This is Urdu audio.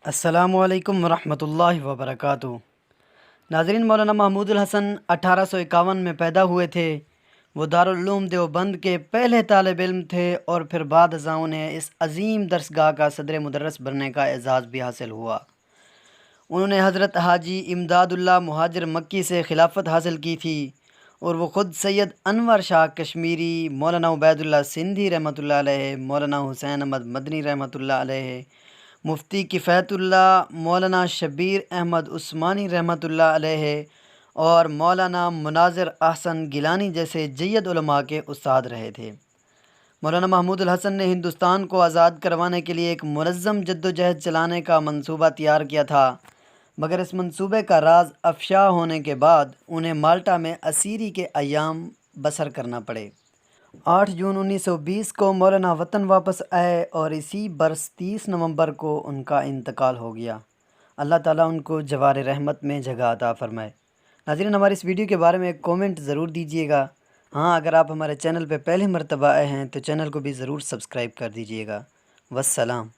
السلام علیکم ورحمۃ اللہ وبرکاتہ۔ ناظرین، مولانا محمود الحسن 1851 میں پیدا ہوئے تھے۔ وہ دارالعلوم دیوبند کے پہلے طالب علم تھے اور پھر بعد ازاں انہیں اس عظیم درسگاہ کا صدر مدرس بننے کا اعزاز بھی حاصل ہوا۔ انہوں نے حضرت حاجی امداد اللہ مہاجر مکی سے خلافت حاصل کی تھی اور وہ خود سید انور شاہ کشمیری، مولانا عبید اللہ سندھی رحمۃ اللہ علیہ، مولانا حسین احمد مدنی رحمۃ اللہ علیہ، مفتی کفایت اللہ، مولانا شبیر احمد عثمانی رحمۃ اللہ علیہ اور مولانا مناظر احسن گیلانی جیسے جید علماء کے استاد رہے تھے۔ مولانا محمود الحسن نے ہندوستان کو آزاد کروانے کے لیے ایک منظم جدوجہد چلانے کا منصوبہ تیار کیا تھا، مگر اس منصوبے کا راز افشا ہونے کے بعد انہیں مالٹا میں اسیری کے ایام بسر کرنا پڑے۔ 8 جون 1920 کو مولانا وطن واپس آئے اور اسی برس 30 نومبر کو ان کا انتقال ہو گیا۔ اللہ تعالیٰ ان کو جوار رحمت میں جگہ عطا فرمائے۔ ناظرین، ہماری اس ویڈیو کے بارے میں ایک کومنٹ ضرور دیجیے گا۔ ہاں، اگر آپ ہمارے چینل پہ پہلی مرتبہ آئے ہیں تو چینل کو بھی ضرور سبسکرائب کر دیجیے گا۔ والسلام۔